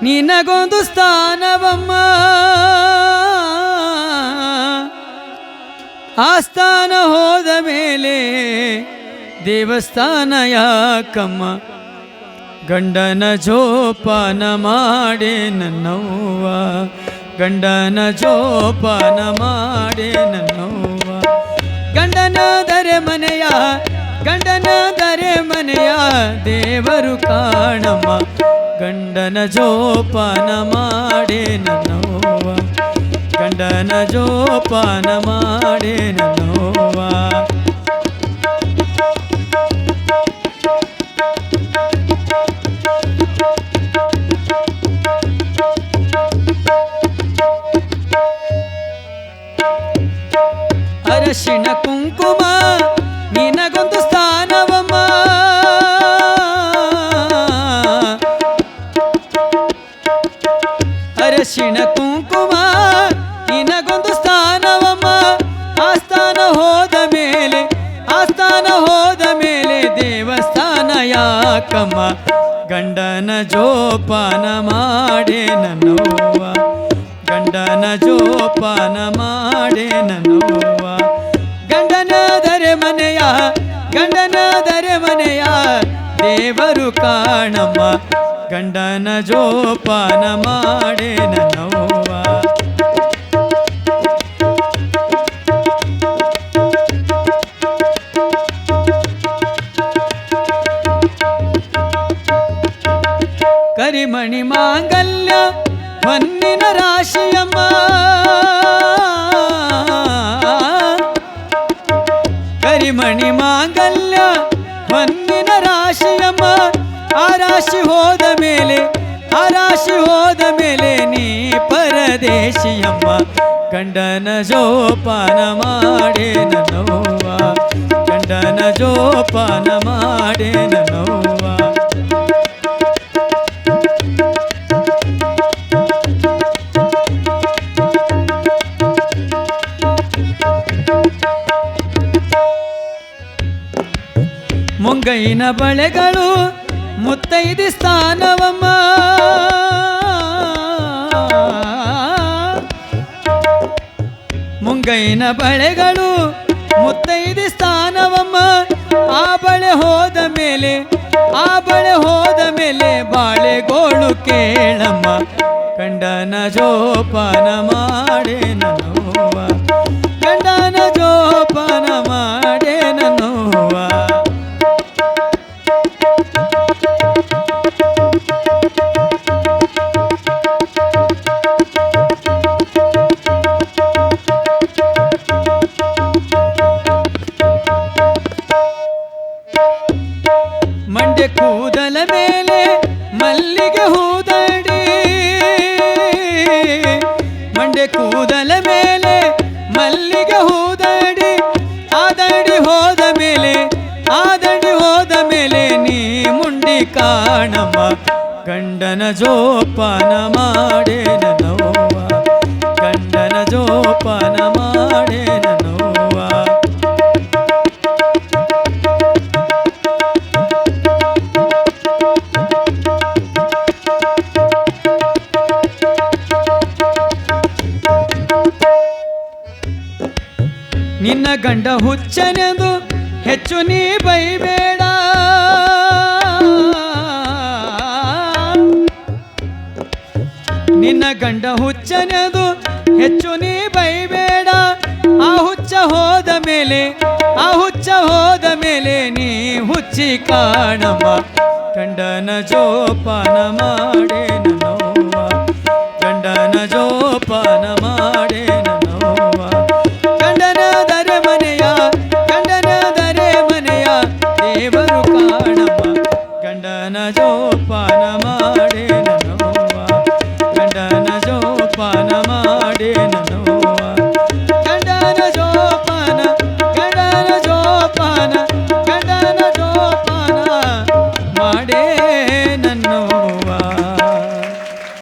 ನಿನಗೊಂದು ಸ್ಥಾನವಮ್ಮ ಆಸ್ಥಾನ ಹೋದ ಮೇಲೆ ದೇವಸ್ಥಾನ ಯಾಕಮ್ಮ ಗಂಡನ ಜೋಪಾನ ಮಾಡೆ ನನ್ನವ್ವ ಗಂಡನ ಜೋಪಾನ ಮಾಡೆ ನನ್ನವ್ವ ಗಂಡನಾದರೆ ಮನೆಯ ದೇವರು ಕಾಣಮ್ಮ ಗಂಡನ ಜೋಪಾನ ಮಾಡೆ ನನ್ನವ್ವ ಗಂಡನ ಜೋಪಾನ ಮಾಡೆ ನನ್ನವ್ವ ಅರಶಿಣ ಕುಂಕುಮ ನಿನಗೊಂದು ಸ್ಥಾನವಮ್ಮ ಅರಶಿಣ ಕುಂಕುಮ ನಿನಗೊಂದು ಸ್ಥಾನವಮ್ಮ ಆಸ್ಥಾನ ಹೋದ ಮೇಲೆ ದೇವಸ್ಥಾನ ಯಾಕಮ್ಮ ಗಂಡನ ಜೋಪಾನ ಮಾಡೆ ನನ್ನವ್ವ ಗಂಡನ ಜೋಪಾನ ಮಾಡೆ ನನ್ನವ್ವ ಗಂಡನಾದರೆ ಮನೆಯ ದೇವರು ಕಾಣಮ್ಮ ಗಂಡನ ಜೋಪಾನ ಮಾಡೆ ನನ್ನವ್ವ ಕರಿಮಣಿ ಮಾಂಗಲ್ಯ ಹೊನ್ನಿನ ರಾಶಿಯಮ್ಮ ಕರಿಮಣಿ ಮಾಂಗಲ್ಯ ಹೊನ್ನಿನ ರಾಶಿಯಮ್ಮ ಆ ರಾಶಿ ಹೋದ ಮೇಲೆ ನೀ ಪರದೇಶಿಯಮ್ಮ ಗಂಡನ ಜೋಪಾನ ಮಾಡೆ ನನ್ನವ್ವ ಗಂಡನ ಜೋಪಾನ ಮಾಡೆ ನನ್ನವ್ವ ಮುಂಗೈನ ಬಳೆಗಳು ಮುತ್ತೈದಿ ಸ್ಥಾನವಮ್ಮ ಮುಂಗೈನ ಬಳೆಗಳು ಮುತ್ತೈದಿ ಸ್ಥಾನವಮ್ಮ ಆ ಬಳೆ ಹೋದ ಮೇಲೆ ಬಾಳೆಗೋಳು ಕೇಳಮ್ಮ ಗಂಡನ ಜೋಪಾನ ಮಾಡೆ ನನ್ನವ್ವ ಗಂಡನ ಜೋಪಾನ ಮಾಡೆ ನನ್ನವ್ವ ಮಂಡೆ ಕೂದಲ ಮೇಲೆ ಮಲ್ಲಿಗೆ ಹೂದಡಿ ಮಂಡೆ ಕೂದಲ ಮೇಲೆ ಮಲ್ಲಿಗೆ ಹೂದಡಿ ಆದಡಿ ಹೋದ ಮೇಲೆ ನೀ ಮುಂಡಿ ಕಾಣಮ್ಮ ಗಂಡನ ಜೋಪಾನ ಮಾಡೆ ನನ್ನವ್ವ ಗಂಡನ ಜೋಪಾನ ಮಾಡೆ ನನ್ನವ್ವ ನಿನ್ನ ಗಂಡ ಹುಚ್ಚನೆಂದು ಹೆಚ್ಚು ನೀ ಬೈಬೇಡ ನಿನ್ನ ಗಂಡ ಹುಚ್ಚನೆಂದು ಹೆಚ್ಚು ನೀ ಬೈಬೇಡ ಆ ಹುಚ್ಚ ಹೋದ ಮೇಲೆ ನೀ ಹುಚ್ಚಿ ಕಾಣಮ್ಮ ಗಂಡನ ಜೋಪಾನ ಮಾಡೆ ನನ್ನವ್ವ ಗಂಡನ ಜೋಪಾನ ಮಾಡೆ ನನ್ನವ್ವ ಗಂಡನಾದರೆ ಮನೆಯ ದೇವರು ಕಾಣಮ್ಮ ಗಂಡನ ಜೋಪಾನ ಮಾಡೆ ನನ್ನವ್ವ ಗಂಡನ ಜೋಪಾನ ಮಾಡೆ